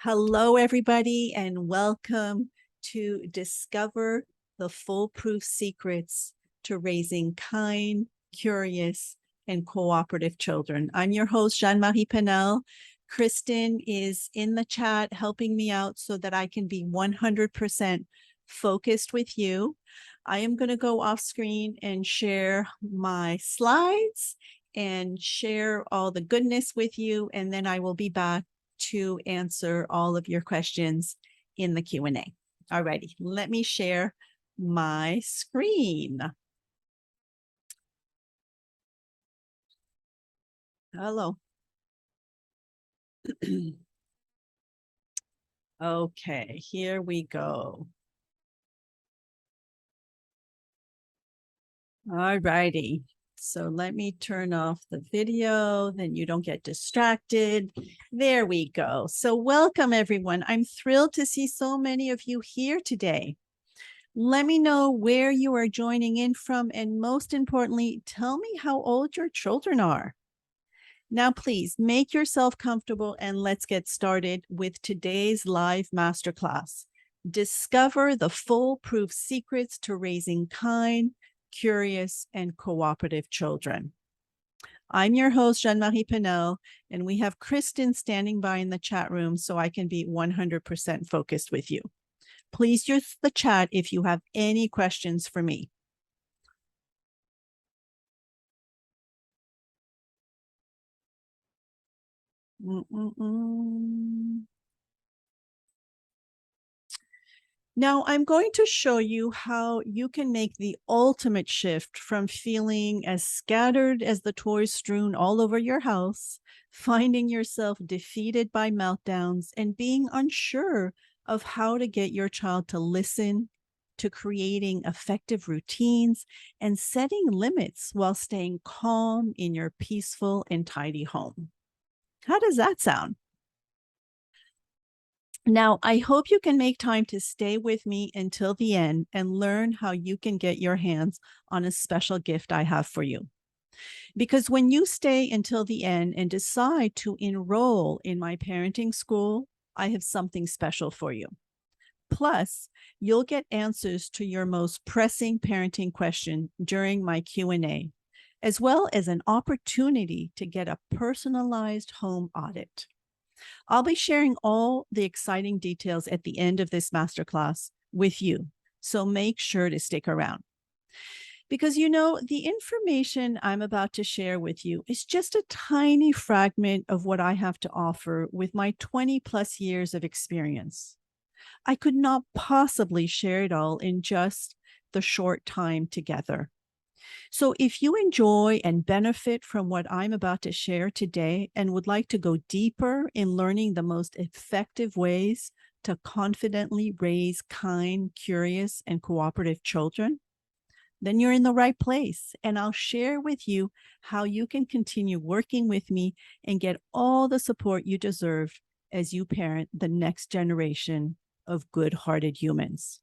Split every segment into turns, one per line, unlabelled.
Hello, everybody, and welcome to Discover the Foolproof Secrets to Raising Kind, Curious, and Cooperative Children. I'm your host, Jeanne-Marie Penel. Kristen is in the chat helping me out so that I can be 100% focused with you. I am going to go off screen and share my slides and share all the goodness with you, and then I will be back to answer all of your questions in the Q&A. All righty, let me share my screen. Hello. Okay, here we go. All righty. So let me turn off the video, then you don't get distracted. There we go. So welcome, everyone. I'm thrilled to see so many of you here today. Let me know where you are joining in from, and most importantly, tell me how old your children are. Now, please make yourself comfortable and let's get started with today's live masterclass. Discover the foolproof secrets to raising kind, curious, and cooperative children. I'm your host, Jeanne-Marie Penel, and we have Kristen standing by in the chat room so I can be 100% focused with you. Please use the chat if you have any questions for me. Now, I'm going to show you how you can make the ultimate shift from feeling as scattered as the toys strewn all over your house, finding yourself defeated by meltdowns, and being unsure of how to get your child to listen, to creating effective routines and setting limits while staying calm in your peaceful and tidy home. How does that sound? Now, I hope you can make time to stay with me until the end and learn how you can get your hands on a special gift I have for you. Because when you stay until the end and decide to enroll in my parenting school, I have something special for you. Plus, you'll get answers to your most pressing parenting question during my Q&A, as well as an opportunity to get a personalized home audit. I'll be sharing all the exciting details at the end of this masterclass with you, so make sure to stick around. Because you know, the information I'm about to share with you is just a tiny fragment of what I have to offer with my 20 plus years of experience. I could not possibly share it all in just the short time together. So if you enjoy and benefit from what I'm about to share today and would like to go deeper in learning the most effective ways to confidently raise kind, curious, and cooperative children, then you're in the right place. And I'll share with you how you can continue working with me and get all the support you deserve as you parent the next generation of good-hearted humans.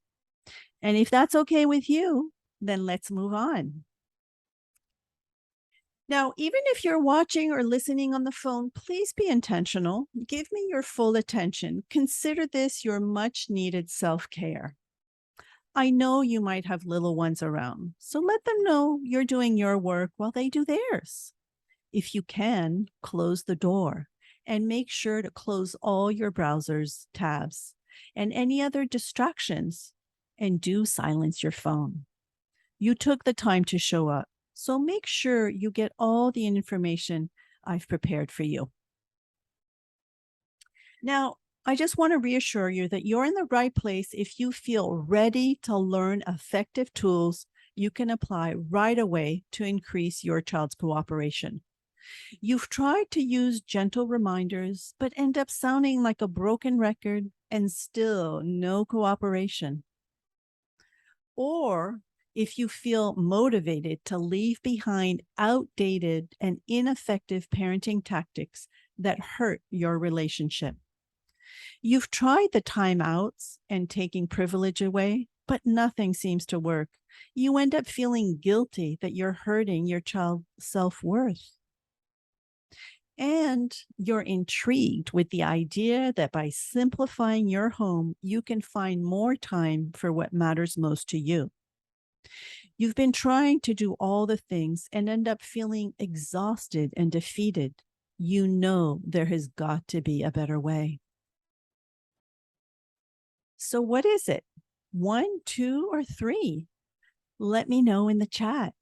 And if that's okay with you, then let's move on. Now, even if you're watching or listening on the phone, please be intentional. Give me your full attention. Consider this your much needed self-care. I know you might have little ones around, so let them know you're doing your work while they do theirs. If you can, close the door and make sure to close all your browsers, tabs, and any other distractions, and do silence your phone. You took the time to show up, so make sure you get all the information I've prepared for you. Now, I just want to reassure you that you're in the right place if you feel ready to learn effective tools you can apply right away to increase your child's cooperation. You've tried to use gentle reminders, but end up sounding like a broken record and still no cooperation. Or if you feel motivated to leave behind outdated and ineffective parenting tactics that hurt your relationship. You've tried the timeouts and taking privilege away, but nothing seems to work. You end up feeling guilty that you're hurting your child's self-worth. And you're intrigued with the idea that by simplifying your home, you can find more time for what matters most to you. You've been trying to do all the things and end up feeling exhausted and defeated. You know there has got to be a better way. So, what is it? One, two, or three? Let me know in the chat.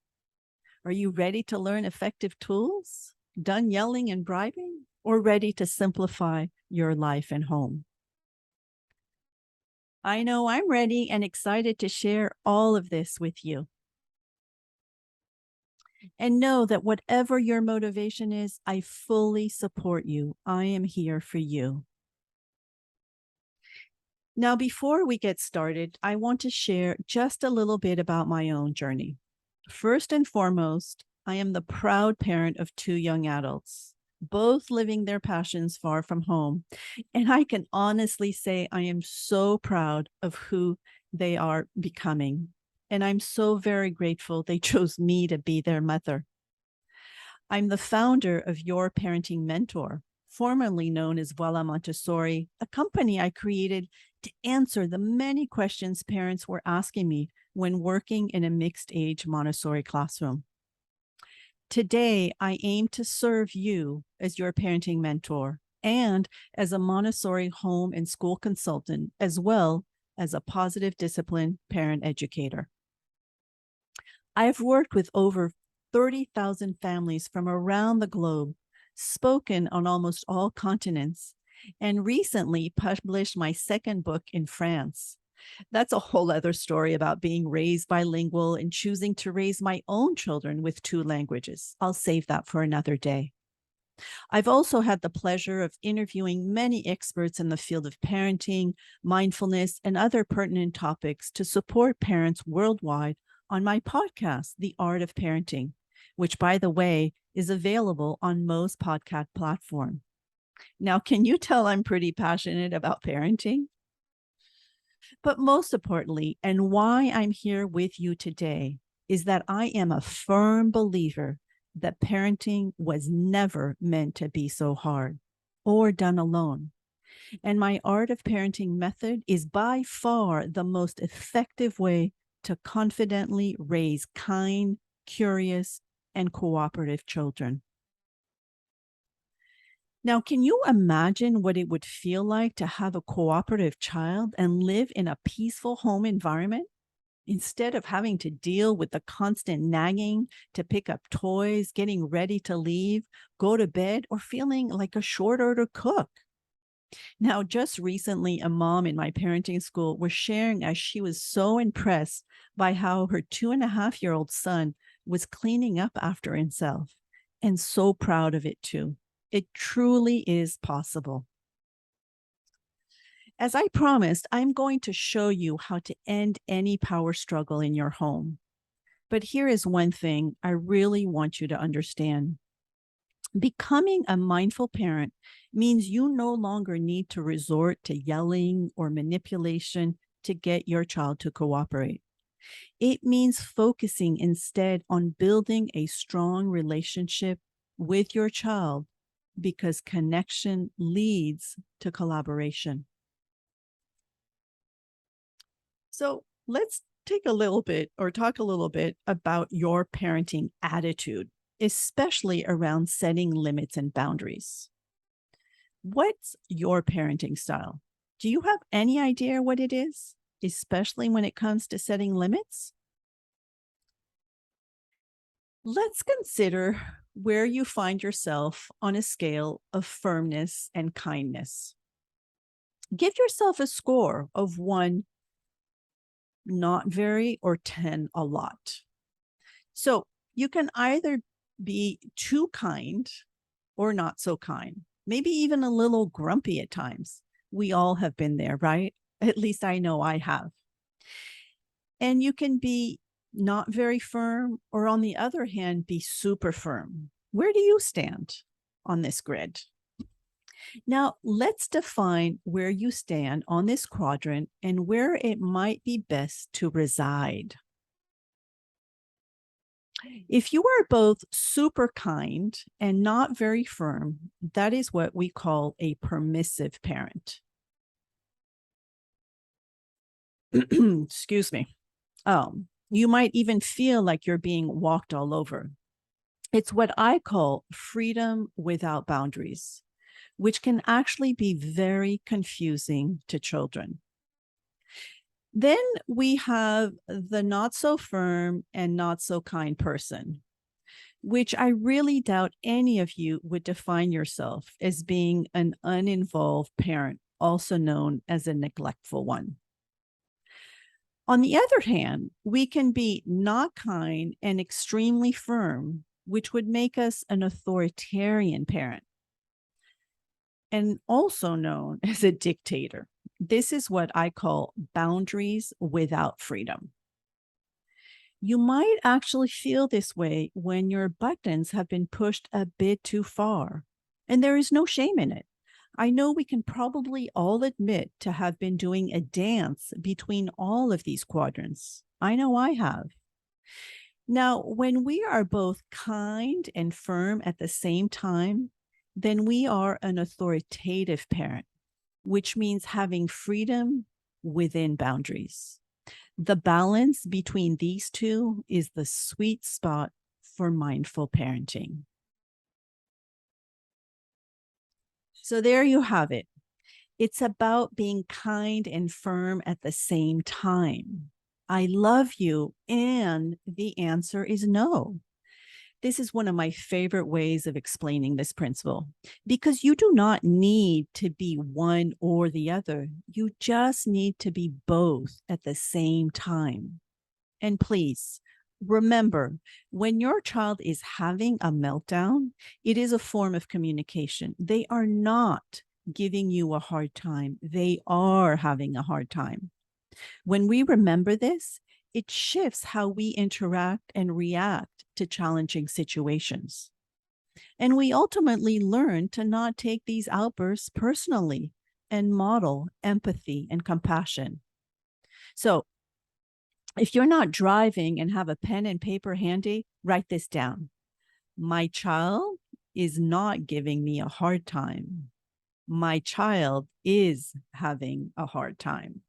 Are you ready to learn effective tools? Done yelling and bribing? Or ready to simplify your life and home? I know I'm ready and excited to share all of this with you. And know that whatever your motivation is, I fully support you. I am here for you. Now, before we get started, I want to share just a little bit about my own journey. First and foremost, I am the proud parent of two young adults, both living their passions far from home. And I can honestly say I am so proud of who they are becoming. And I'm so very grateful they chose me to be their mother. I'm the founder of Your Parenting Mentor, formerly known as Voila Montessori, a company I created to answer the many questions parents were asking me when working in a mixed age Montessori classroom. Today, I aim to serve you as your parenting mentor and as a Montessori home and school consultant, as well as a positive discipline parent educator. I've worked with over 30,000 families from around the globe, spoken on almost all continents, and recently published my second book in France. That's a whole other story about being raised bilingual and choosing to raise my own children with two languages. I'll save that for another day. I've also had the pleasure of interviewing many experts in the field of parenting, mindfulness, and other pertinent topics to support parents worldwide on my podcast, The Art of Parenting, which, by the way, is available on most podcast platforms. Now, can you tell I'm pretty passionate about parenting? But most importantly, and why I'm here with you today, is that I am a firm believer that parenting was never meant to be so hard or done alone. And my Art of Parenting method is by far the most effective way to confidently raise kind, curious, and cooperative children. Now, can you imagine what it would feel like to have a cooperative child and live in a peaceful home environment instead of having to deal with the constant nagging to pick up toys, getting ready to leave, go to bed, or feeling like a short order cook? Now, just recently, a mom in my parenting school was sharing as she was so impressed by how her 2.5-year-old son was cleaning up after himself and so proud of it too. It truly is possible. As I promised, I'm going to show you how to end any power struggle in your home. But here is one thing I really want you to understand. Becoming a mindful parent means you no longer need to resort to yelling or manipulation to get your child to cooperate. It means focusing instead on building a strong relationship with your child because connection leads to collaboration. So let's take a little bit or talk a little bit about your parenting attitude, especially around setting limits and boundaries. What's your parenting style? Do you have any idea what it is, especially when it comes to setting limits? Let's consider where you find yourself on a scale of firmness and kindness. Give yourself a score of 1, not very, or 10, a lot. So you can either be too kind or not so kind, maybe even a little grumpy at times. We all have been there, right? At least I know I have. And you can be not very firm, or on the other hand, be super firm. Where do you stand on this grid? Now, let's define where you stand on this quadrant and where it might be best to reside. If you are both super kind and not very firm, that is what we call a permissive parent. Excuse me. You might even feel like you're being walked all over. It's what I call freedom without boundaries, which can actually be very confusing to children. Then we have the not so firm and not so kind person, which I really doubt any of you would define yourself as being an uninvolved parent, also known as a neglectful one. On the other hand, we can be not kind and extremely firm, which would make us an authoritarian parent, and also known as a dictator. This is what I call boundaries without freedom. You might actually feel this way when your buttons have been pushed a bit too far, and there is no shame in it. I know we can probably all admit to have been doing a dance between all of these quadrants. I know I have. Now, when we are both kind and firm at the same time, then we are an authoritative parent, which means having freedom within boundaries. The balance between these two is the sweet spot for mindful parenting. So there you have it. It's about being kind and firm at the same time. I love you, and the answer is no. This is one of my favorite ways of explaining this principle because you do not need to be one or the other. You just need to be both at the same time. And please remember, when your child is having a meltdown, it is a form of communication. They are not giving you a hard time. They are having a hard time. When we remember this, it shifts how we interact and react to challenging situations. And we ultimately learn to not take these outbursts personally and model empathy and compassion. So, if you're not driving and have a pen and paper handy, write this down. My child is not giving me a hard time. My child is having a hard time.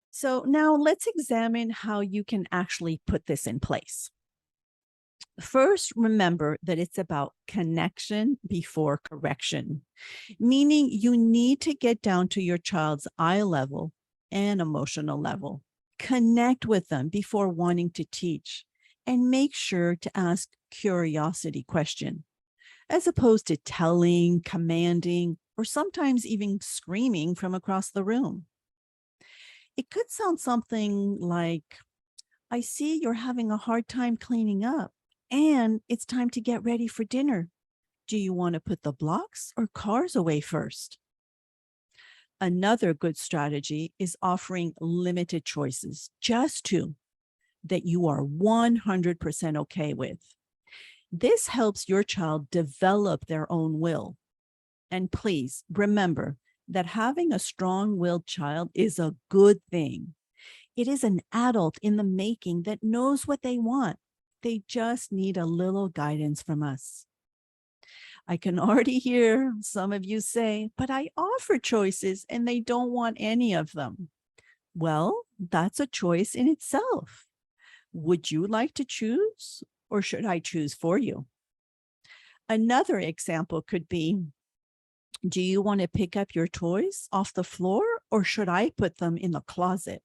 So now let's examine how you can actually put this in place. First, remember that it's about connection before correction, meaning you need to get down to your child's eye level and emotional level. Connect with them before wanting to teach, and make sure to ask curiosity questions, as opposed to telling, commanding, or sometimes even screaming from across the room. It could sound something like, I see you're having a hard time cleaning up, and it's time to get ready for dinner. Do you want to put the blocks or cars away first? Another good strategy is offering limited choices, just two, that you are 100% okay with. This helps your child develop their own will. And please remember that having a strong-willed child is a good thing. It is an adult in the making that knows what they want. They just need a little guidance from us. I can already hear some of you say, but I offer choices and they don't want any of them. Well, that's a choice in itself. Would you like to choose, or should I choose for you? Another example could be, do you want to pick up your toys off the floor, or should I put them in the closet?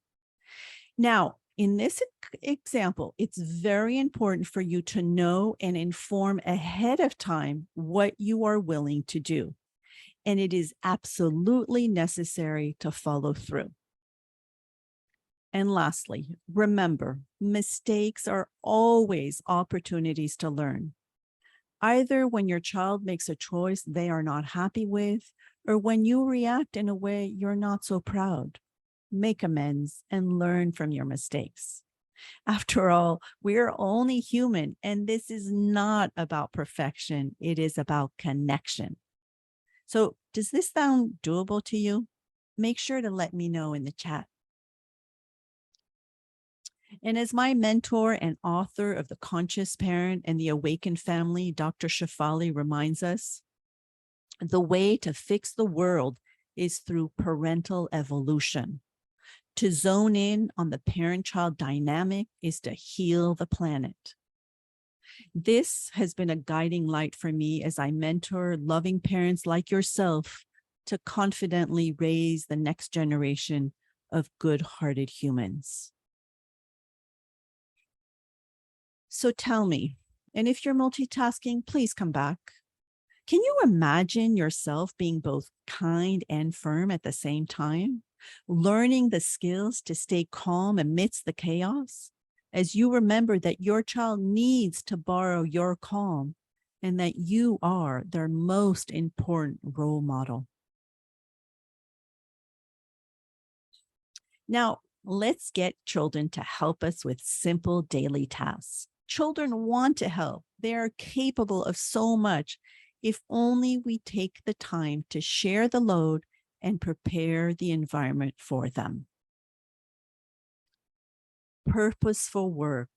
Now, in this example, it's very important for you to know and inform ahead of time what you are willing to do. And it is absolutely necessary to follow through. And lastly, remember, mistakes are always opportunities to learn. Either when your child makes a choice they are not happy with, or when you react in a way you're not so proud. Make amends and learn from your mistakes. After all, we're only human, and this is not about perfection. It is about connection. So does this sound doable to you? Make sure to let me know in the chat. And as my mentor and author of The Conscious Parent and the Awakened Family, Dr. Shafali reminds us, the way to fix the world is through parental evolution. To zone in on the parent-child dynamic is to heal the planet. This has been a guiding light for me as I mentor loving parents like yourself to confidently raise the next generation of good-hearted humans. So tell me, and if you're multitasking, please come back. Can you imagine yourself being both kind and firm at the same time? Learning the skills to stay calm amidst the chaos, as you remember that your child needs to borrow your calm and that you are their most important role model. Now, let's get children to help us with simple daily tasks. Children want to help. They are capable of so much if only we take the time to share the load and prepare the environment for them. Purposeful work.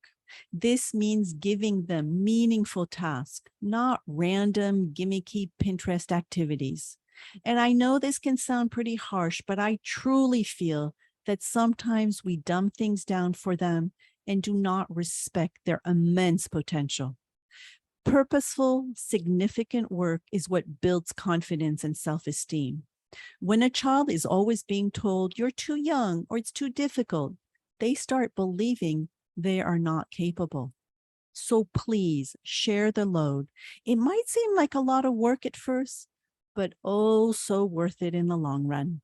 This means giving them meaningful tasks, not random gimmicky Pinterest activities. And I know this can sound pretty harsh, but I truly feel that sometimes we dumb things down for them and do not respect their immense potential. Purposeful, significant work is what builds confidence and self-esteem. When a child is always being told, you're too young or it's too difficult, they start believing they are not capable. So please share the load. It might seem like a lot of work at first, but oh, so worth it in the long run.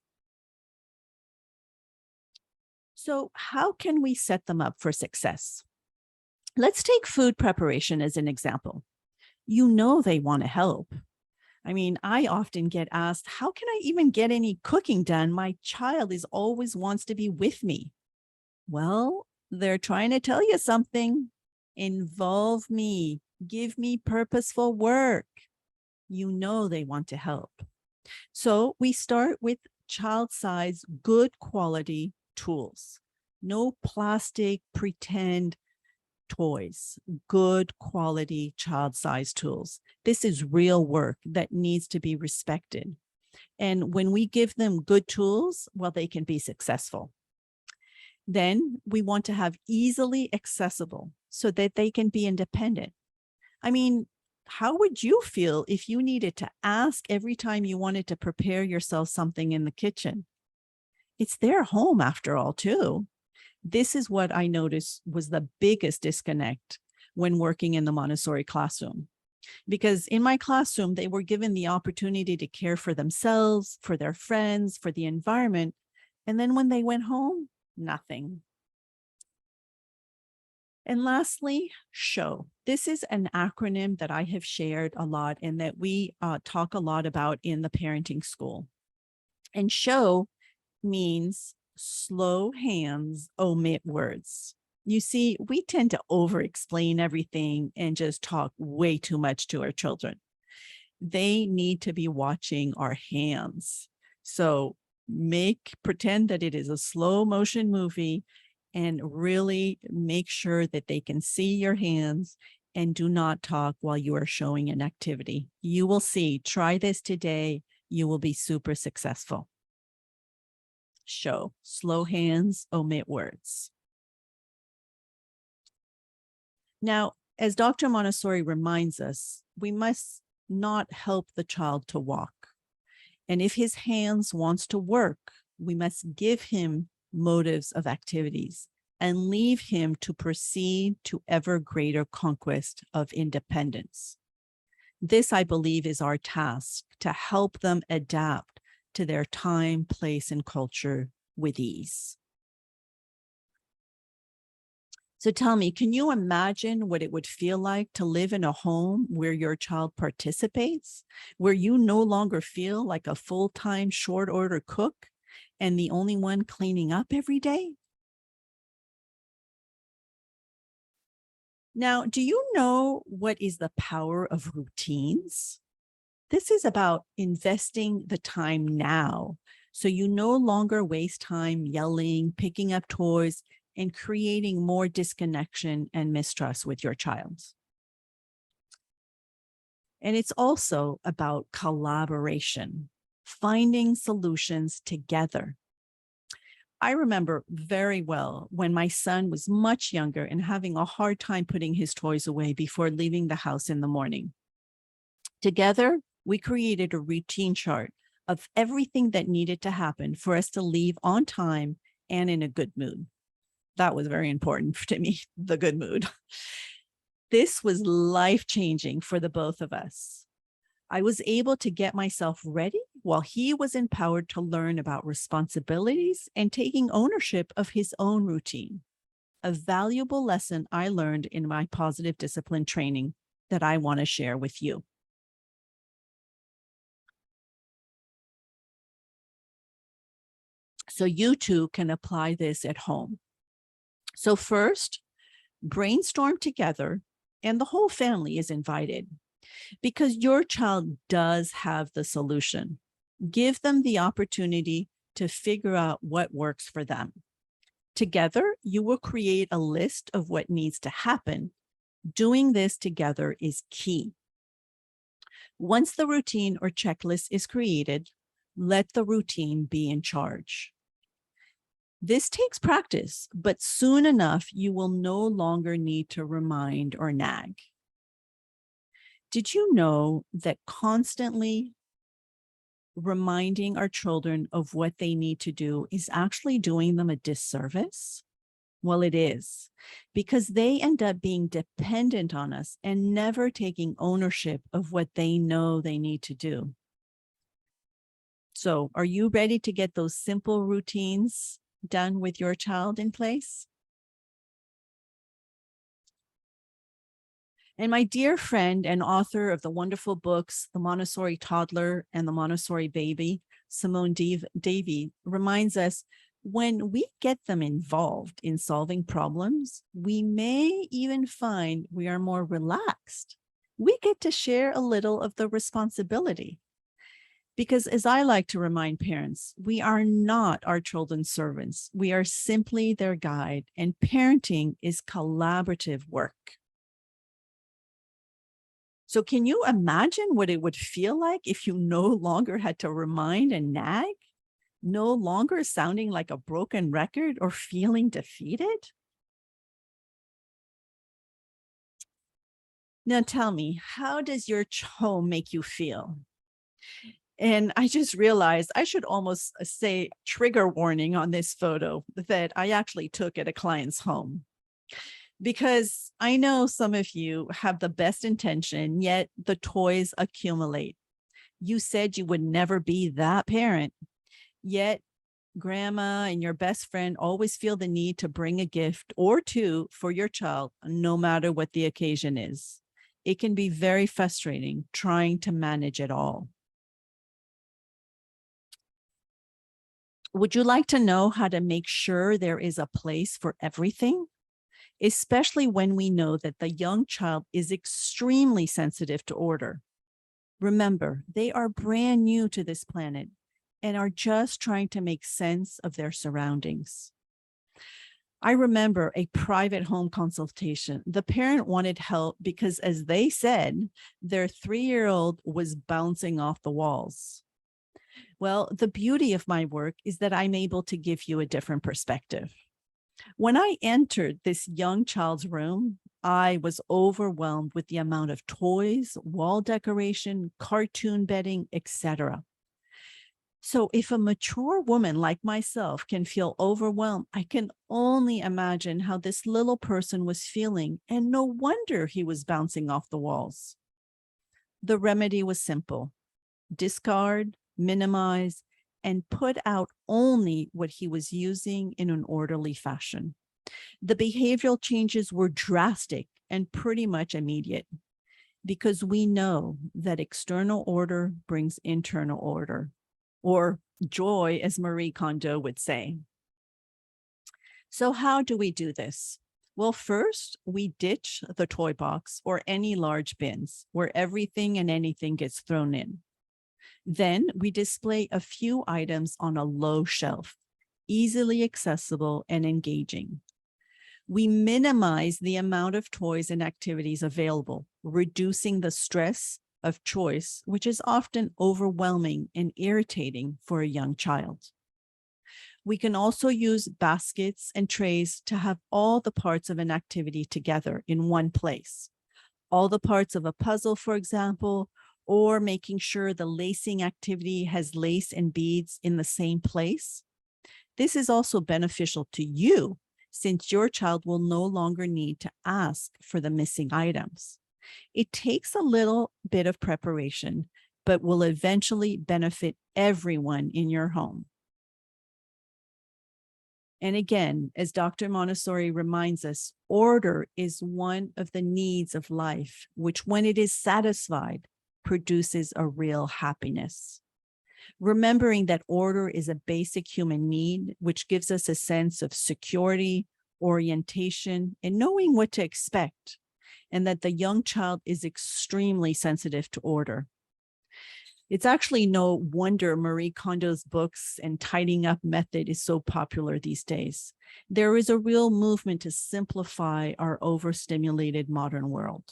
So how can we set them up for success? Let's take food preparation as an example. You know they want to help. I mean, I often get asked, how can I even get any cooking done? My child is always wants to be with me. Well, they're trying to tell you something. Involve me. Give me purposeful work. You know they want to help. So we start with child-size, good quality tools. No plastic, pretend toys, good quality child-size tools. This is real work that needs to be respected. And when we give them good tools, well, they can be successful. Then we want to have easily accessible so that they can be independent. I mean, how would you feel if you needed to ask every time you wanted to prepare yourself something in the kitchen? It's their home after all, too. This is what I noticed was the biggest disconnect when working in the Montessori classroom. Because in my classroom, they were given the opportunity to care for themselves, for their friends, for the environment. And then when they went home, nothing. And lastly, SHOW. This is an acronym that I have shared a lot and that we talk a lot about in the parenting school. And SHOW means slow hands, omit words. You see, we tend to over-explain everything and just talk way too much to our children. They need to be watching our hands. So pretend that it is a slow motion movie and really make sure that they can see your hands and do not talk while you are showing an activity. You will see, try this today. You will be super successful. SHOW, slow hands, omit words. Now, as Dr. Montessori reminds us, we must not help the child to walk. And if his hands wants to work, we must give him motives of activities and leave him to proceed to ever greater conquest of independence. This, I believe, is our task, to help them adapt to their time, place, and culture with ease. So tell me, can you imagine what it would feel like to live in a home where your child participates, where you no longer feel like a full-time short order cook and the only one cleaning up every day? Now, do you know what is the power of routines? This is about investing the time now, so you no longer waste time yelling, picking up toys, and creating more disconnection and mistrust with your child. And it's also about collaboration, finding solutions together. I remember very well when my son was much younger and having a hard time putting his toys away before leaving the house in the morning. Together, we created a routine chart of everything that needed to happen for us to leave on time and in a good mood. That was very important to me, the good mood. This was life-changing for the both of us. I was able to get myself ready while he was empowered to learn about responsibilities and taking ownership of his own routine. A valuable lesson I learned in my positive discipline training that I want to share with you. So you too can apply this at home. So first, brainstorm together, and the whole family is invited because your child does have the solution. Give them the opportunity to figure out what works for them. Together, you will create a list of what needs to happen. Doing this together is key. Once the routine or checklist is created, let the routine be in charge. This takes practice, but soon enough, you will no longer need to remind or nag. Did you know that constantly reminding our children of what they need to do is actually doing them a disservice? Well, it is, because they end up being dependent on us and never taking ownership of what they know they need to do. So, are you ready to get those simple routines done with your child in place? And my dear friend and author of the wonderful books, The Montessori Toddler and The Montessori Baby, Simone Davey, reminds us when we get them involved in solving problems, we may even find we are more relaxed. We get to share a little of the responsibility. Because as I like to remind parents, we are not our children's servants. We are simply their guide, and parenting is collaborative work. So can you imagine what it would feel like if you no longer had to remind and nag? No longer sounding like a broken record or feeling defeated? Now tell me, how does your home make you feel? And I just realized I should almost say trigger warning on this photo that I actually took at a client's home. Because I know some of you have the best intention, yet the toys accumulate. You said you would never be that parent, yet grandma and your best friend always feel the need to bring a gift or two for your child, no matter what the occasion is. It can be very frustrating trying to manage it all. Would you like to know how to make sure there is a place for everything? Especially when we know that the young child is extremely sensitive to order. Remember, they are brand new to this planet and are just trying to make sense of their surroundings. I remember a private home consultation. The parent wanted help because, as they said, their 3-year-old was bouncing off the walls. Well, the beauty of my work is that I'm able to give you a different perspective. When I entered this young child's room, I was overwhelmed with the amount of toys, wall decoration, cartoon bedding, etc. So if a mature woman like myself can feel overwhelmed, I can only imagine how this little person was feeling, and no wonder he was bouncing off the walls. The remedy was simple: discard, minimize, and put out only what he was using in an orderly fashion. The behavioral changes were drastic and pretty much immediate, because we know that external order brings internal order, or joy, as Marie Kondo would say. So how do we do this? Well, first, we ditch the toy box or any large bins where everything and anything gets thrown in. Then we display a few items on a low shelf, easily accessible and engaging. We minimize the amount of toys and activities available, reducing the stress of choice, which is often overwhelming and irritating for a young child. We can also use baskets and trays to have all the parts of an activity together in one place. All the parts of a puzzle, for example, or making sure the lacing activity has lace and beads in the same place. This is also beneficial to you since your child will no longer need to ask for the missing items. It takes a little bit of preparation, but will eventually benefit everyone in your home. And again, as Dr. Montessori reminds us, order is one of the needs of life, which when it is satisfied, produces a real happiness. Remembering that order is a basic human need, which gives us a sense of security, orientation, and knowing what to expect, and that the young child is extremely sensitive to order. It's actually no wonder Marie Kondo's books and tidying up method is so popular these days. There is a real movement to simplify our overstimulated modern world.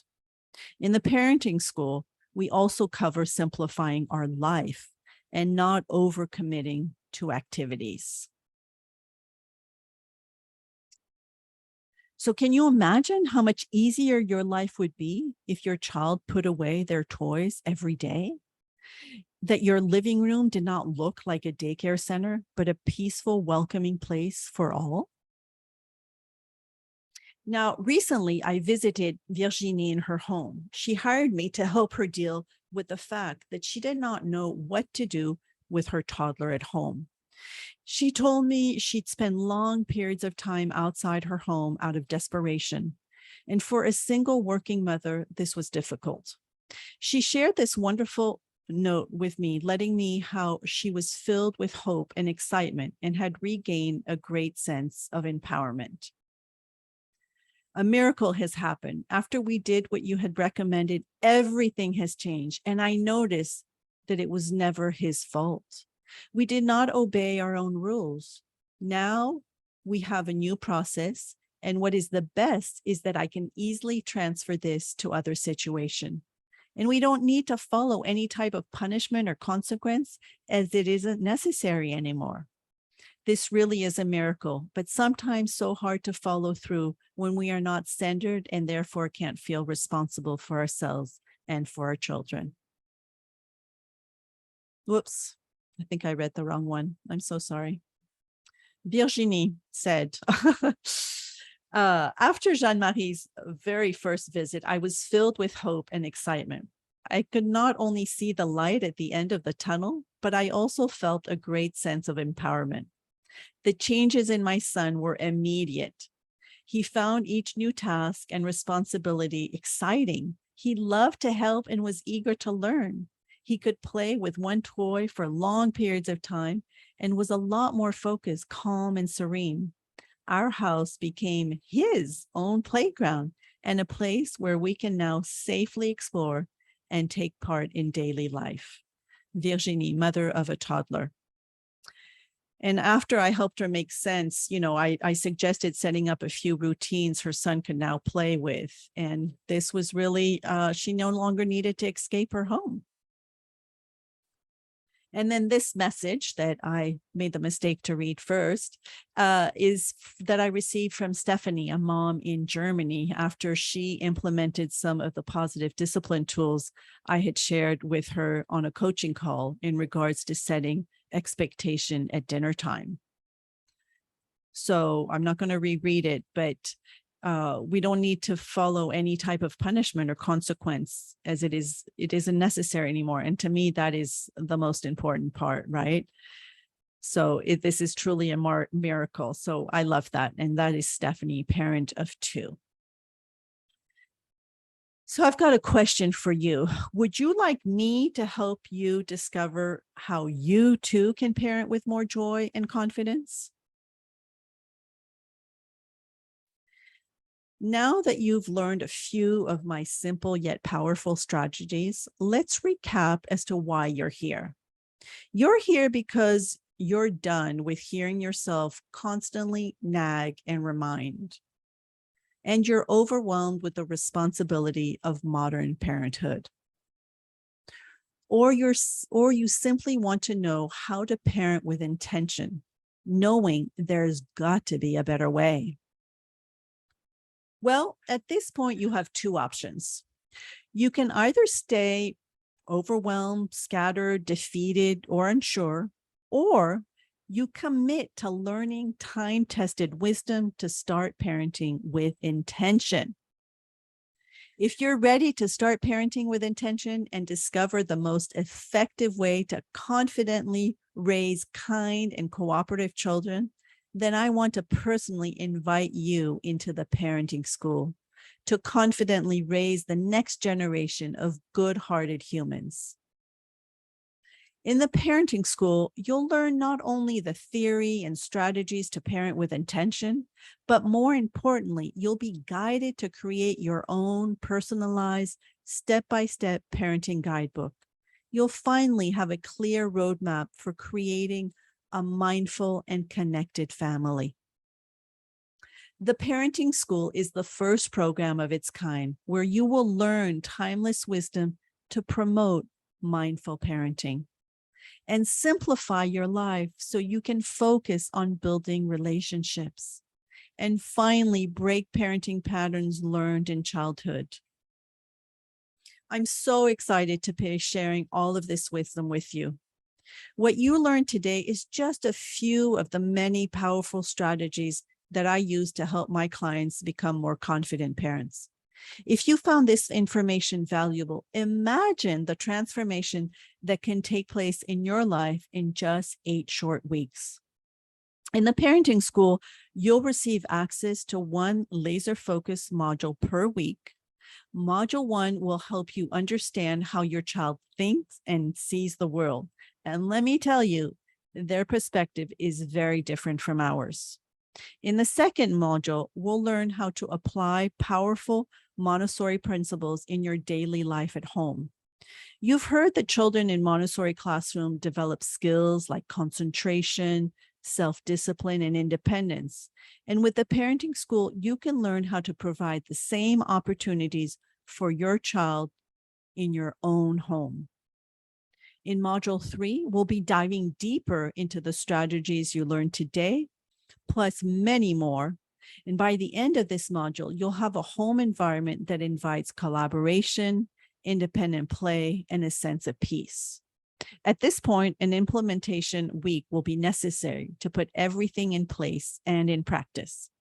In the parenting school, we also cover simplifying our life and not overcommitting to activities. So can you imagine how much easier your life would be if your child put away their toys every day? That your living room did not look like a daycare center, but a peaceful, welcoming place for all? Now, recently I visited Virginie in her home. She hired me to help her deal with the fact that she did not know what to do with her toddler at home. She told me she'd spend long periods of time outside her home out of desperation. And for a single working mother, this was difficult. She shared this wonderful note with me, letting me how she was filled with hope and excitement and had regained a great sense of empowerment. A miracle has happened. After we did what you had recommended, everything has changed. And I noticed that it was never his fault. We did not obey our own rules. Now we have a new process. And what is the best is that I can easily transfer this to other situations. And we don't need to follow any type of punishment or consequence as it isn't necessary anymore. This really is a miracle, but sometimes so hard to follow through when we are not centered and therefore can't feel responsible for ourselves and for our children. Whoops, I think I read the wrong one. I'm so sorry. Virginie said, after Jean-Marie's very first visit, I was filled with hope and excitement. I could not only see the light at the end of the tunnel, but I also felt a great sense of empowerment. The changes in my son were immediate. He found each new task and responsibility exciting. He loved to help and was eager to learn. He could play with one toy for long periods of time and was a lot more focused, calm, and serene. Our house became his own playground and a place where we can now safely explore and take part in daily life. Virginie, mother of a toddler. And after I helped her make sense, I suggested setting up a few routines her son could now play with. And this was really, she no longer needed to escape her home. And then this message that I made the mistake to read first is that I received from Stephanie, a mom in Germany, after she implemented some of the positive discipline tools I had shared with her on a coaching call in regards to setting expectation at dinner time. So I'm not going to reread it, but we don't need to follow any type of punishment or consequence as it isn't necessary anymore. And to me, that is the most important part, right? So this is truly a miracle. So I love that. And that is Stephanie, parent of 2. So I've got a question for you. Would you like me to help you discover how you too can parent with more joy and confidence? Now that you've learned a few of my simple yet powerful strategies, let's recap as to why you're here. You're here because you're done with hearing yourself constantly nag and remind. and you're overwhelmed with the responsibility of modern parenthood. Or you simply want to know how to parent with intention, knowing there's got to be a better way. Well, at this point, you have two options. You can either stay overwhelmed, scattered, defeated, or unsure, or you commit to learning time-tested wisdom to start parenting with intention. If you're ready to start parenting with intention and discover the most effective way to confidently raise kind and cooperative children, then I want to personally invite you into the parenting school to confidently raise the next generation of good-hearted humans. In the parenting school, you'll learn not only the theory and strategies to parent with intention, but more importantly, you'll be guided to create your own personalized, step-by-step parenting guidebook. You'll finally have a clear roadmap for creating a mindful and connected family. The Parenting School is the first program of its kind where you will learn timeless wisdom to promote mindful parenting and simplify your life so you can focus on building relationships and finally break parenting patterns learned in childhood. I'm so excited to be sharing all of this wisdom with you. What you learned today is just a few of the many powerful strategies that I use to help my clients become more confident parents. If you found this information valuable, imagine the transformation that can take place in your life in just 8 short weeks. In the parenting school, you'll receive access to one laser-focused module per week. Module 1 will help you understand how your child thinks and sees the world. And let me tell you, their perspective is very different from ours. In the second module, we'll learn how to apply powerful Montessori principles in your daily life at home. You've heard that children in Montessori classroom develop skills like concentration, self-discipline, and independence. And with the parenting school, you can learn how to provide the same opportunities for your child in your own home. In Module 3, we'll be diving deeper into the strategies you learned today, plus many more. And by the end of this module, you'll have a home environment that invites collaboration, independent play, and a sense of peace. At this point, an implementation week will be necessary to put everything in place and in practice.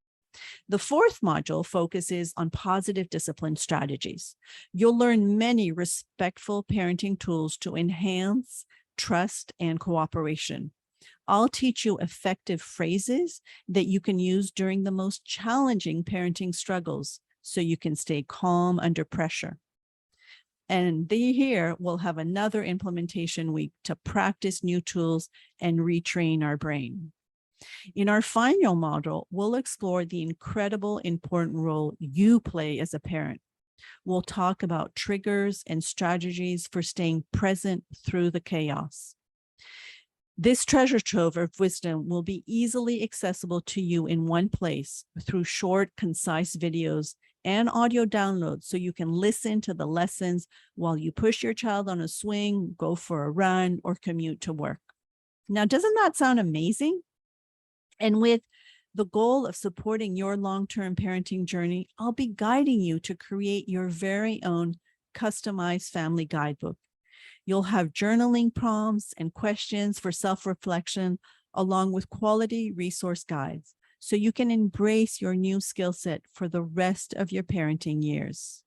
The fourth module focuses on positive discipline strategies. You'll learn many respectful parenting tools to enhance trust and cooperation. I'll teach you effective phrases that you can use during the most challenging parenting struggles so you can stay calm under pressure. And here we'll have another implementation week to practice new tools and retrain our brain. In our final module, we'll explore the incredible important role you play as a parent. We'll talk about triggers and strategies for staying present through the chaos. This treasure trove of wisdom will be easily accessible to you in one place through short, concise videos and audio downloads so you can listen to the lessons while you push your child on a swing, go for a run, or commute to work. Now, doesn't that sound amazing? And with the goal of supporting your long-term parenting journey, I'll be guiding you to create your very own customized family guidebook. You'll have journaling prompts and questions for self-reflection, along with quality resource guides, so you can embrace your new skill set for the rest of your parenting years.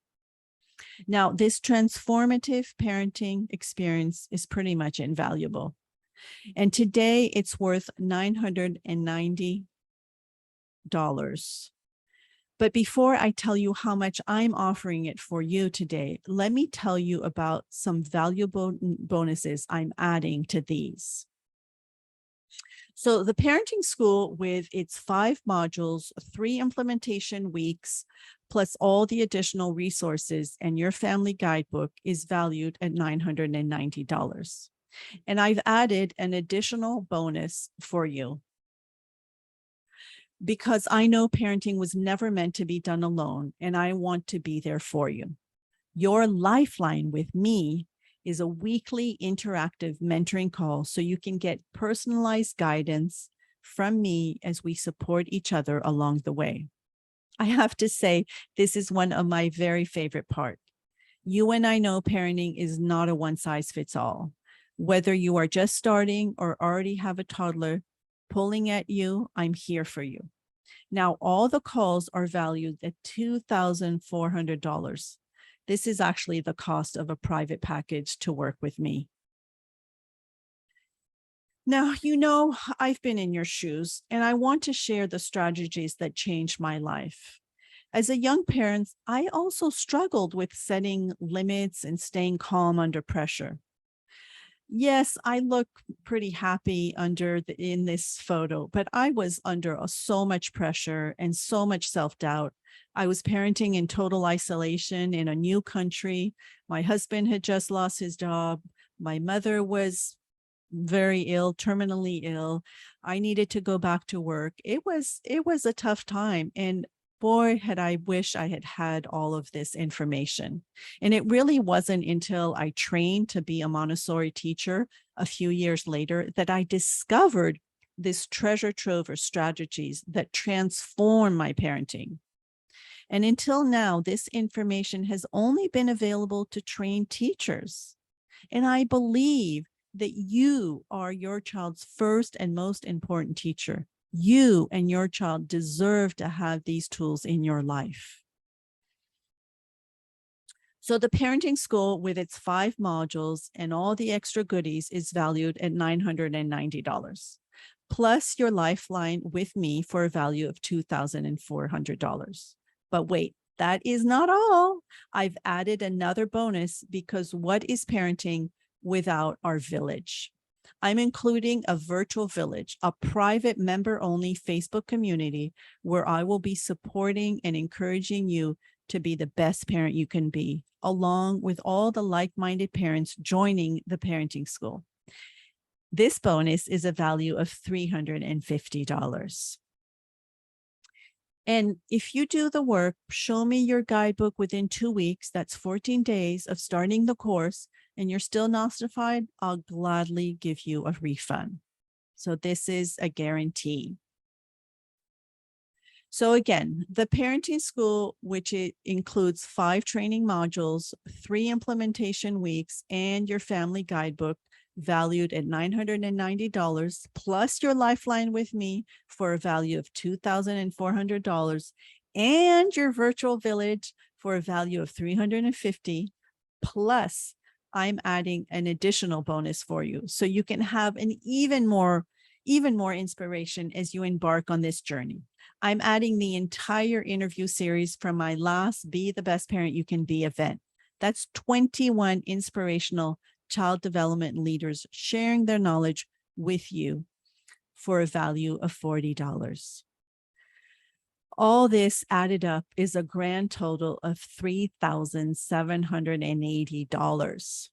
Now, this transformative parenting experience is pretty much invaluable. And today it's worth $990. But before I tell you how much I'm offering it for you today, let me tell you about some valuable bonuses I'm adding to these. So the parenting school, with its 5 modules, 3 implementation weeks, plus all the additional resources and your family guidebook, is valued at $990. And I've added an additional bonus for you. because I know parenting was never meant to be done alone, and I want to be there for you. Your lifeline with me is a weekly interactive mentoring call so you can get personalized guidance from me as we support each other along the way. I have to say, this is one of my very favorite parts. You and I know parenting is not a one size fits all. Whether you are just starting or already have a toddler pulling at you, I'm here for you. Now, all the calls are valued at $2,400. This is actually the cost of a private package to work with me. Now, I've been in your shoes, and I want to share the strategies that changed my life. As a young parent, I also struggled with setting limits and staying calm under pressure. Yes, I look pretty happy in this photo, but I was under so much pressure and so much self-doubt. I was parenting in total isolation in a new country. My husband had just lost his job. My mother was very ill, terminally ill. I needed to go back to work. It was a tough time. And boy, had I wish I had had all of this information. And it really wasn't until I trained to be a Montessori teacher a few years later that I discovered this treasure trove of strategies that transform my parenting. And until now, this information has only been available to trained teachers. And I believe that you are your child's first and most important teacher. You and your child deserve to have these tools in your life. So the parenting school with its 5 modules and all the extra goodies is valued at $990, plus your lifeline with me for a value of $2,400. But wait, that is not all. I've added another bonus because what is parenting without our village? I'm including a virtual village, a private member-only Facebook community where I will be supporting and encouraging you to be the best parent you can be, along with all the like-minded parents joining the parenting school. This bonus is a value of $350. And if you do the work, show me your guidebook within 2 weeks, that's 14 days of starting the course, and you're still not certified, I'll gladly give you a refund. So this is a guarantee. So again, the parenting school, which it includes 5 training modules, 3 implementation weeks, and your family guidebook, valued at $990, plus your lifeline with me for a value of $2,400, and your virtual village for a value of $350, plus I'm adding an additional bonus for you so you can have an even more inspiration as you embark on this journey. I'm adding the entire interview series from my last Be the Best Parent You Can Be event. That's 21 inspirational child development leaders sharing their knowledge with you for a value of $40. All this added up is a grand total of $3,780.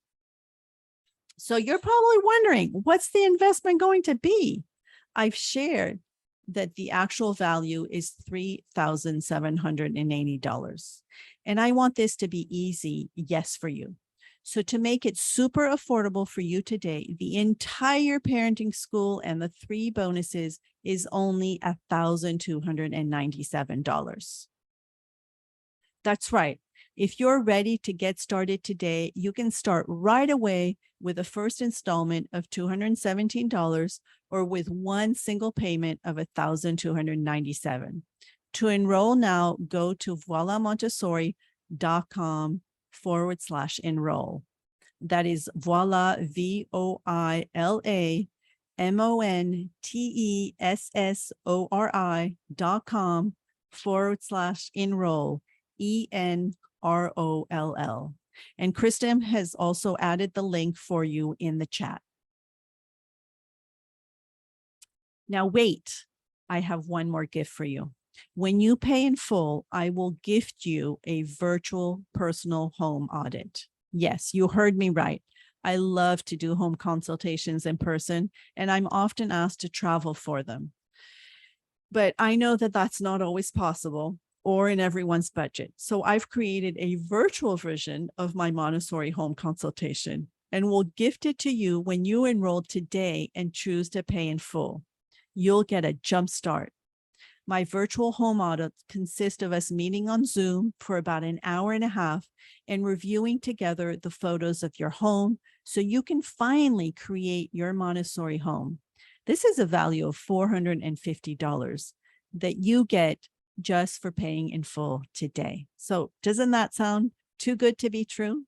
So you're probably wondering, what's the investment going to be? I've shared that the actual value is $3,780. And I want this to be easy, yes, for you. So to make it super affordable for you today, the entire parenting school and the 3 bonuses is only $1,297. That's right. If you're ready to get started today, you can start right away with a first installment of $217 or with one single payment of $1,297. To enroll now, go to voilamontessori.com/enroll. That is voila, VOILAMONTESSORI.com/enroll, ENROLL. And Kristen has also added the link for you in the chat. Now wait, I have one more gift for you. When you pay in full, I will gift you a virtual personal home audit. Yes, you heard me right. I love to do home consultations in person, and I'm often asked to travel for them. But I know that that's not always possible or in everyone's budget. So I've created a virtual version of my Montessori home consultation and will gift it to you when you enroll today and choose to pay in full. You'll get a jump start. My virtual home audit consists of us meeting on Zoom for about an hour and a half and reviewing together the photos of your home so you can finally create your Montessori home. This is a value of $450 that you get just for paying in full today. So doesn't that sound too good to be true?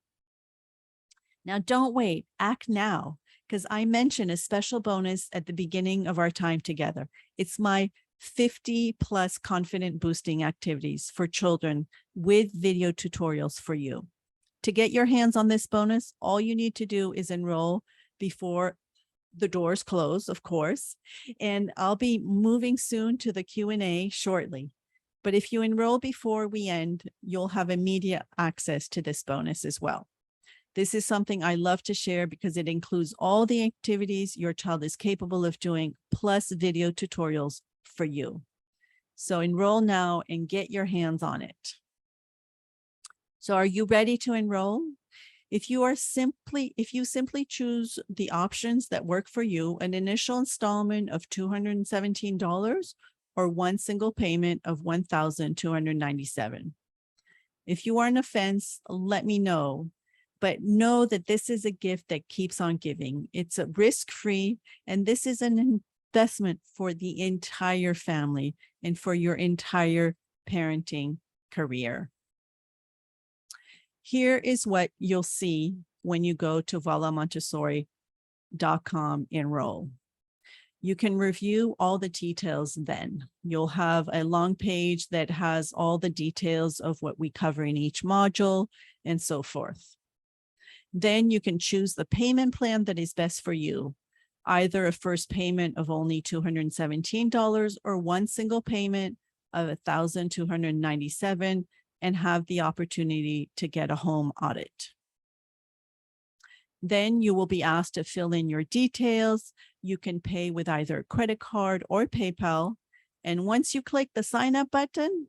Now, don't wait, act now, because I mentioned a special bonus at the beginning of our time together. It's my 50 plus confident boosting activities for children with video tutorials for you. To get your hands on this bonus, all you need to do is enroll before the doors close, of course, and I'll be moving soon to the Q&A shortly. But if you enroll before we end, you'll have immediate access to this bonus as well. This is something I love to share because it includes all the activities your child is capable of doing, plus video tutorials for you. So enroll now and get your hands on it. So are you ready to enroll? If you simply choose the options that work for you, an initial installment of $217 or one single payment of $1,297. If you are on the fence, let me know. But know that this is a gift that keeps on giving. It's a risk-free, and this is an investment for the entire family and for your entire parenting career. Here is what you'll see when you go to voilamontessori.com enroll. You can review all the details then. You'll have a long page that has all the details of what we cover in each module and so forth. Then you can choose the payment plan that is best for you, either a first payment of only $217 or one single payment of $1,297 and have the opportunity to get a home audit. Then you will be asked to fill in your details. You can pay with either a credit card or PayPal. And once you click the sign up button,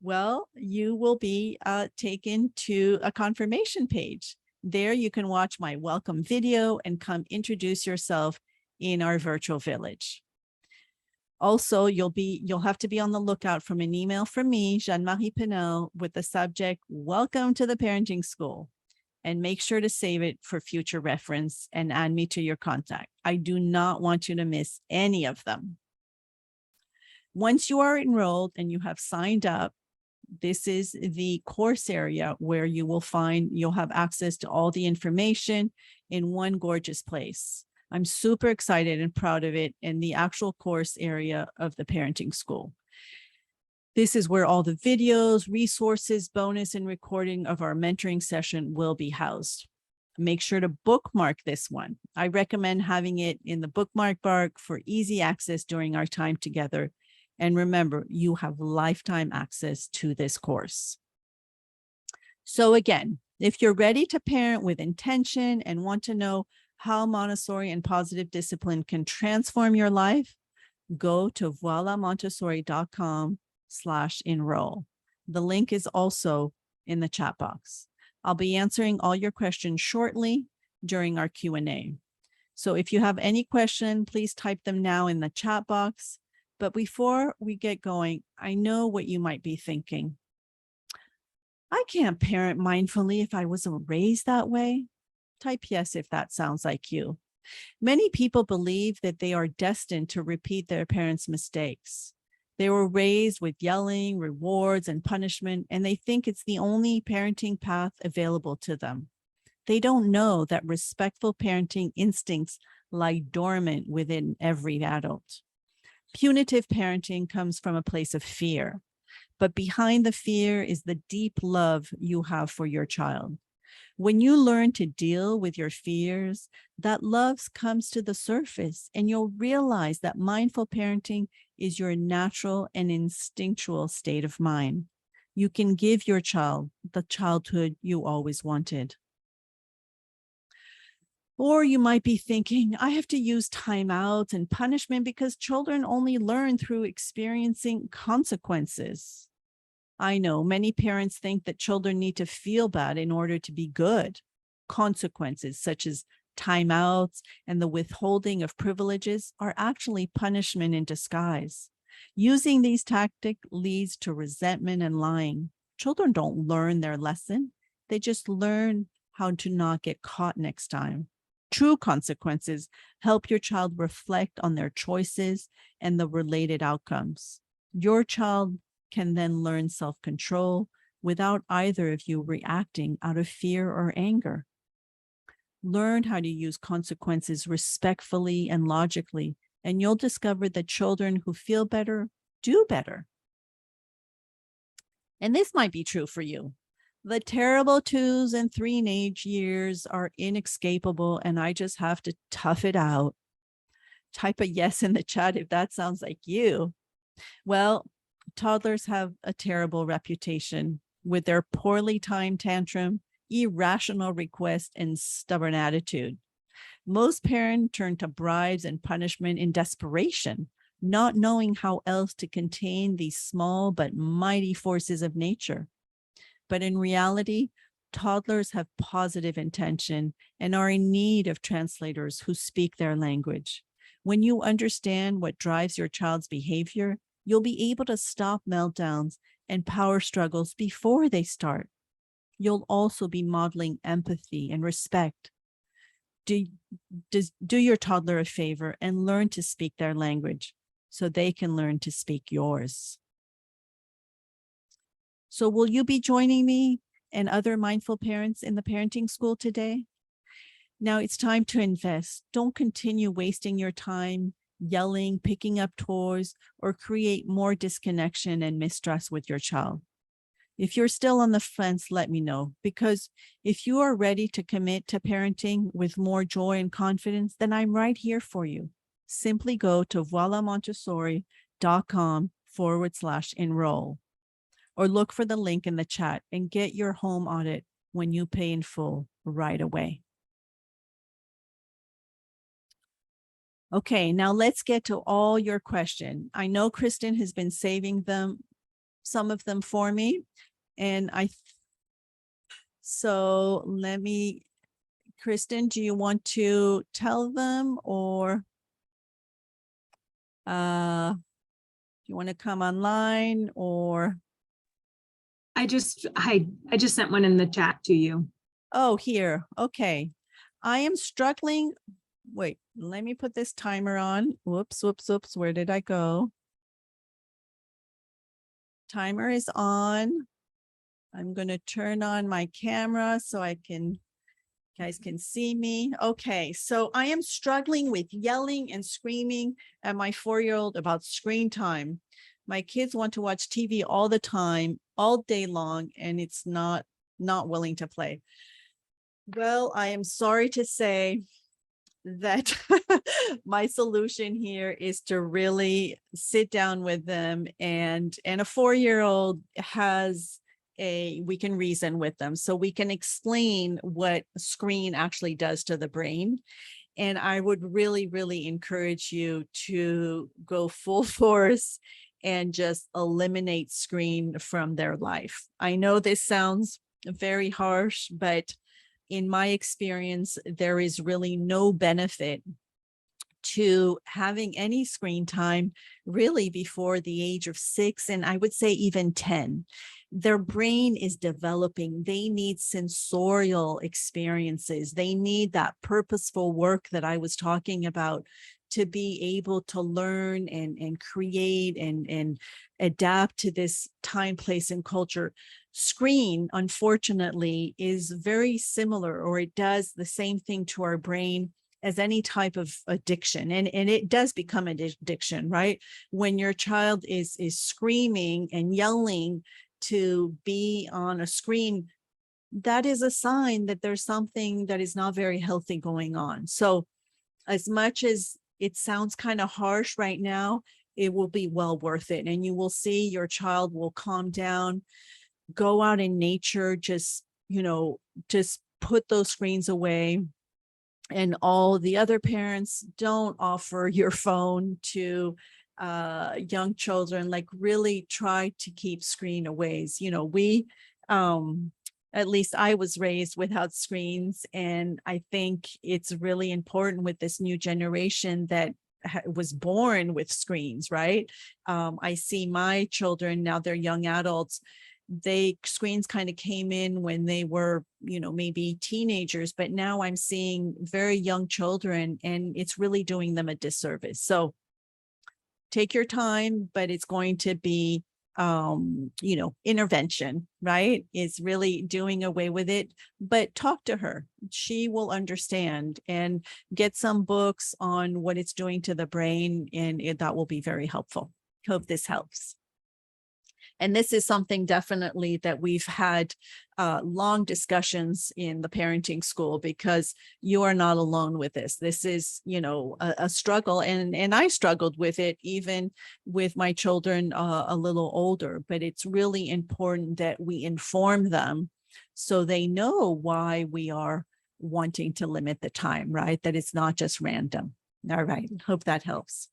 well, you will be taken to a confirmation page. There you can watch my welcome video and come introduce yourself in our virtual village. Also, you'll have to be on the lookout from an email from me, Jeanne-Marie Pinel, with the subject, Welcome to the Parenting School. And make sure to save it for future reference and add me to your contact. I do not want you to miss any of them. Once you are enrolled and you have signed up, this is the course area where you'll have access to all the information in one gorgeous place. I'm super excited and proud of it in the actual course area of the parenting school. This is where all the videos, resources, bonus, and recording of our mentoring session will be housed. Make sure to bookmark this one. I recommend having it in the bookmark bar for easy access during our time together. And remember, you have lifetime access to this course. So again, if you're ready to parent with intention and want to know how Montessori and positive discipline can transform your life, go to voilamontessori.com/enroll. The link is also in the chat box. I'll be answering all your questions shortly during our Q&A. So if you have any question, please type them now in the chat box. But before we get going, I know what you might be thinking. I can't parent mindfully if I wasn't raised that way. Type yes if that sounds like you. Many people believe that they are destined to repeat their parents' mistakes. They were raised with yelling, rewards, and punishment, and they think it's the only parenting path available to them. They don't know that respectful parenting instincts lie dormant within every adult. Punitive parenting comes from a place of fear, but behind the fear is the deep love you have for your child. When you learn to deal with your fears, that love comes to the surface, and you'll realize that mindful parenting is your natural and instinctual state of mind. You can give your child the childhood you always wanted. Or you might be thinking, I have to use timeouts and punishment because children only learn through experiencing consequences. I know many parents think that children need to feel bad in order to be good. Consequences such as timeouts and the withholding of privileges are actually punishment in disguise. Using these tactics leads to resentment and lying. Children don't learn their lesson. They just learn how to not get caught next time. True consequences help your child reflect on their choices and the related outcomes. Your child can then learn self-control without either of you reacting out of fear or anger. Learn how to use consequences respectfully and logically, and you'll discover that children who feel better do better. And this might be true for you. The terrible 2s and teenage years are inescapable, and I just have to tough it out. Type a yes in the chat if that sounds like you. Well, toddlers have a terrible reputation with their poorly timed tantrum, irrational request, and stubborn attitude. Most parents turn to bribes and punishment in desperation, not knowing how else to contain these small but mighty forces of nature. But in reality, toddlers have positive intention and are in need of translators who speak their language. When you understand what drives your child's behavior, you'll be able to stop meltdowns and power struggles before they start. You'll also be modeling empathy and respect. Do your toddler a favor and learn to speak their language so they can learn to speak yours. So will you be joining me and other mindful parents in the parenting school today? Now it's time to invest. Don't continue wasting your time yelling, picking up toys, or create more disconnection and mistrust with your child. If you're still on the fence, let me know, because if you are ready to commit to parenting with more joy and confidence, then I'm right here for you. Simply go to voilamontessori.com/enroll, or look for the link in the chat and get your home audit when you pay in full right away. Okay, now let's get to all your questions. I know Kristen has been saving some of them for me. And so let me, Kristen, do you want to tell them, or do you want to come online, or?
I just sent one in the chat to you.
Oh, here. Okay. I am struggling. Wait, let me put this timer on. Whoops. Where did I go? Timer is on. I'm going to turn on my camera so you guys can see me. Okay, so I am struggling with yelling and screaming at my 4-year-old about screen time. My kids want to watch TV all the time, all day long, and it's not willing to play. Well, I am sorry to say that my solution here is to really sit down with them, and a 4-year-old we can reason with them, so we can explain what a screen actually does to the brain. And I would really, really encourage you to go full force and just eliminate screen from their life. I know this sounds very harsh, but in my experience, there is really no benefit to having any screen time really before the age of 6, and I would say even 10. Their brain is developing. They need sensorial experiences. They need that purposeful work that I was talking about to be able to learn and create and adapt to this time, place, and culture. Screen, unfortunately, is very similar, or it does the same thing to our brain as any type of addiction. And it does become an addiction, right? When your child is screaming and yelling to be on a screen, that is a sign that there's something that is not very healthy going on. So as much as it sounds kind of harsh right now, it will be well worth it. And you will see your child will calm down, go out in nature, just put those screens away, and all the other parents, don't offer your phone to young children. Like, really try to keep screen away. We at least I was raised without screens, and I think it's really important with this new generation that was born with screens, right? I see my children now, they're young adults. Screens kind of came in when they were, maybe teenagers, but now I'm seeing very young children, and it's really doing them a disservice. So take your time, but it's going to be intervention, right? Is really doing away with it. But talk to her, she will understand, and get some books on what it's doing to the brain, and that will be very helpful. Hope this helps. And this is something definitely that we've had long discussions in the parenting school, because you are not alone with this. This is, a struggle, and I struggled with it even with my children a little older. But it's really important that we inform them so they know why we are wanting to limit the time, right? That it's not just random. All right. Hope that helps.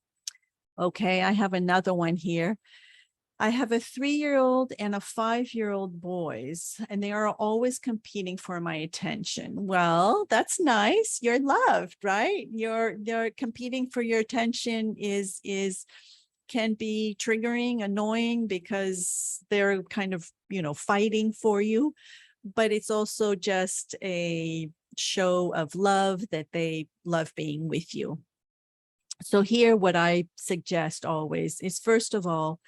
Okay, I have another one here. I have a 3-year-old and a 5-year-old boys, and they are always competing for my attention. Well, that's nice. You're loved, right? They're competing for your attention can be triggering, annoying, because they're kind of, fighting for you. But it's also just a show of love, that they love being with you. So here, what I suggest always is, first of all,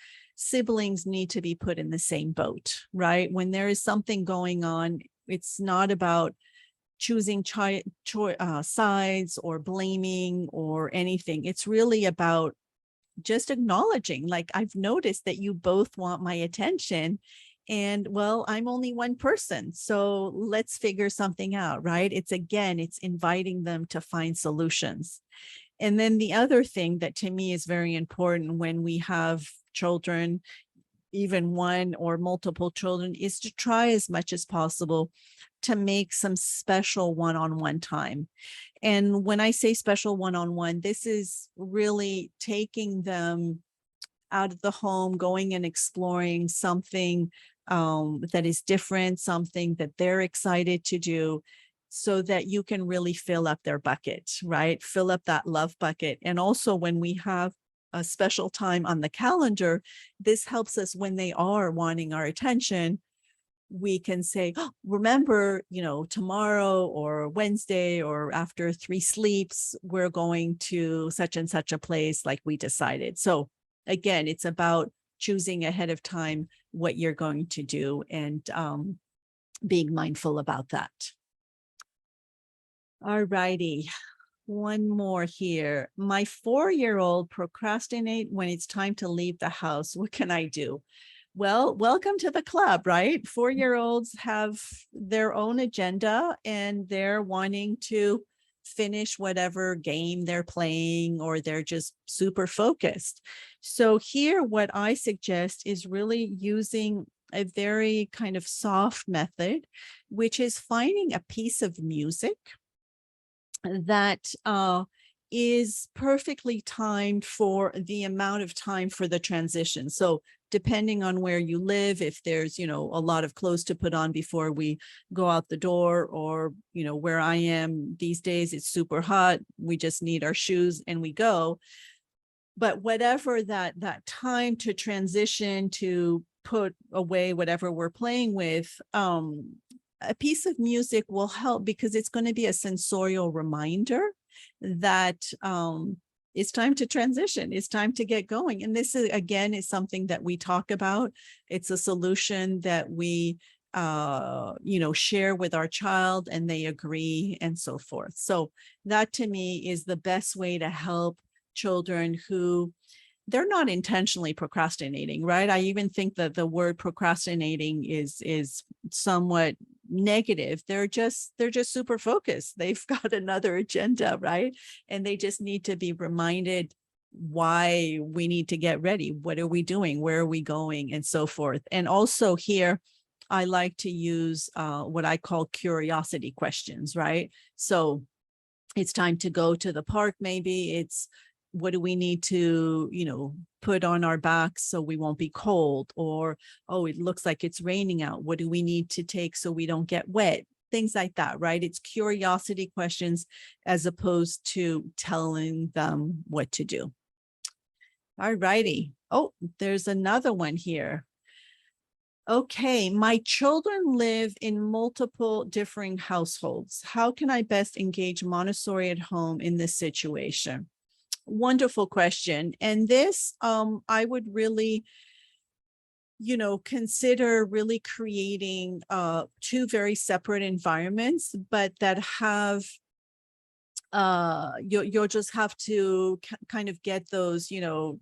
siblings need to be put in the same boat, right? When there is something going on, it's not about choosing sides or blaming or anything. It's really about just acknowledging, like, I've noticed that you both want my attention, and well, I'm only one person, so let's figure something out, right? It's inviting them to find solutions. And then the other thing that to me is very important when we have children, even one or multiple children, is to try as much as possible to make some special one-on-one time. And when I say special one-on-one, this is really taking them out of the home, going and exploring something that is different, something that they're excited to do, so that you can really fill up their bucket, right? Fill up that love bucket. And also, when we have a special time on the calendar, this helps us when they are wanting our attention. We can say, oh, remember, tomorrow or Wednesday or after 3 sleeps, we're going to such and such a place like we decided. So again, it's about choosing ahead of time what you're going to do, and being mindful about that. All righty. One more here. My 4-year-old procrastinate when it's time to leave the house. What can I do? Well, welcome to the club, right? 4-year-olds have their own agenda, and they're wanting to finish whatever game they're playing, or they're just super focused. So here, what I suggest is really using a very kind of soft method, which is finding a piece of music that is perfectly timed for the amount of time for the transition. So depending on where you live, if there's, a lot of clothes to put on before we go out the door, or, where I am these days, it's super hot. We just need our shoes and we go. But whatever that time to transition, to put away whatever we're playing with, a piece of music will help, because it's going to be a sensorial reminder that it's time to transition. It's time to get going. And this is, again, is something that we talk about. It's a solution that we share with our child, and they agree, and so forth. So that to me is the best way to help children who they're not intentionally procrastinating, right? I even think that the word procrastinating is somewhat negative. They're just super focused. They've got another agenda, right? And they just need to be reminded why we need to get ready. What are we doing? Where are we going? And so forth. And also here, I like to use what I call curiosity questions, right? So it's time to go to the park. Maybe it's, what do we need to, put on our backs so we won't be cold? Or, oh, it looks like it's raining out. What do we need to take so we don't get wet? Things like that, right? It's curiosity questions as opposed to telling them what to do. All righty. Oh, there's another one here. Okay, my children live in multiple differing households. How can I best engage Montessori at home in this situation? Wonderful question. And this, I would really, consider really creating two very separate environments, but that have you'll just have to kind of get those,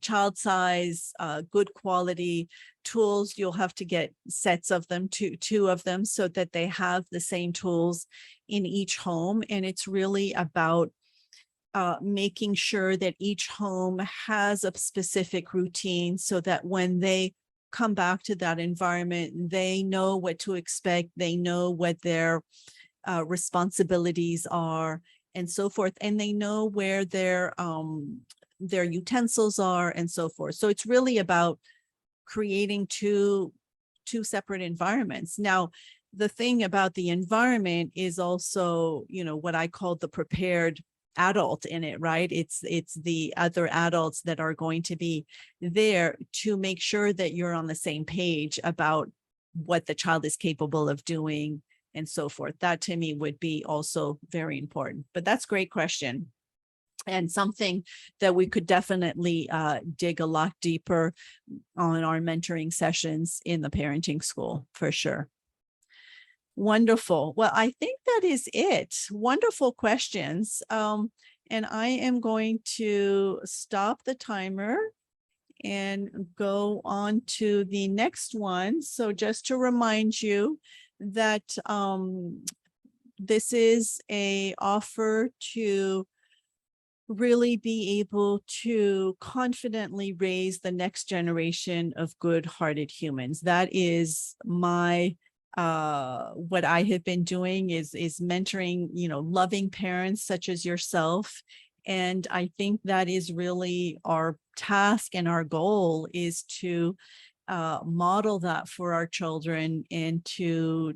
child size, good quality tools. You'll have to get sets of them, two of them, so that they have the same tools in each home. And it's really about making sure that each home has a specific routine so that when they come back to that environment, they know what to expect. They know what their responsibilities are and so forth. And they know where their utensils are and so forth. So it's really about creating two separate environments. Now, the thing about the environment is also, what I call the prepared adult in it, right? It's the other adults that are going to be there to make sure that you're on the same page about what the child is capable of doing and so forth. That to me would be also very important. But that's a great question, and something that we could definitely dig a lot deeper on our mentoring sessions in the parenting school, for sure. Wonderful. Well, I think that is it. Wonderful questions. And I am going to stop the timer and go on to the next one. So just to remind you that this is a offer to really be able to confidently raise the next generation of good-hearted humans. That is my what I have been doing is mentoring, loving parents such as yourself. And I think that is really our task, and our goal is to model that for our children and to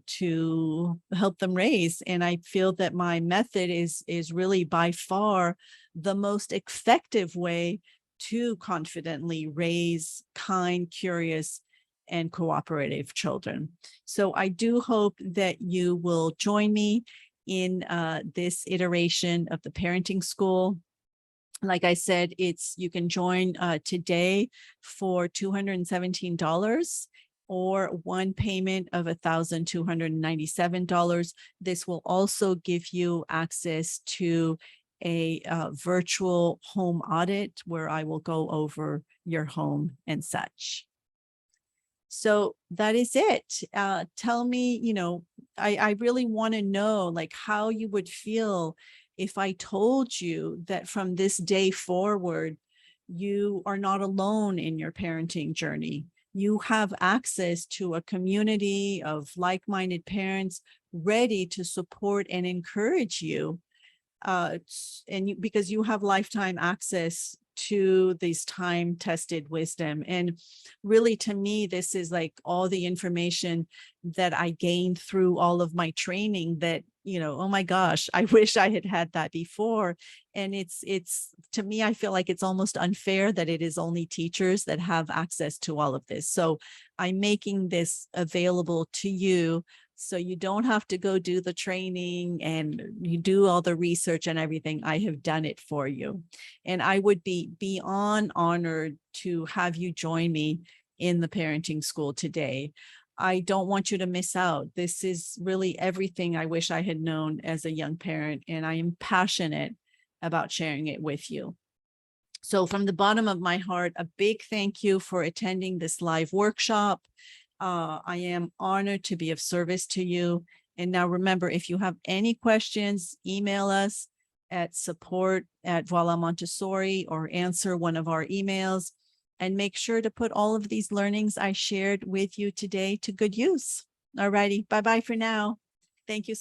help them raise. And I feel that my method is really by far the most effective way to confidently raise kind, curious, and cooperative children. So I do hope that you will join me in this iteration of the parenting school. Like I said, you can join today for $217 or one payment of $1,297. This will also give you access to a virtual home audit where I will go over your home and such. So that is it. Tell me, I really want to know like how you would feel if I told you that from this day forward, you are not alone in your parenting journey. You have access to a community of like-minded parents ready to support and encourage you. Because you have lifetime access to these time-tested wisdom. And really, to me, this is like all the information that I gained through all of my training that, oh my gosh, I wish I had had that before. And it's to me, I feel like it's almost unfair that it is only teachers that have access to all of this. So I'm making this available to you, so you don't have to go do the training and you do all the research and everything. I have done it for you. And I would be beyond honored to have you join me in the parenting school today. I don't want you to miss out. This is really everything I wish I had known as a young parent, and I am passionate about sharing it with you. So from the bottom of my heart, a big thank you for attending this live workshop. I am honored to be of service to you. And now remember, if you have any questions, email us at support@Voila Montessori or answer one of our emails, and make sure to put all of these learnings I shared with you today to good use. All righty. Bye-bye for now. Thank you so much.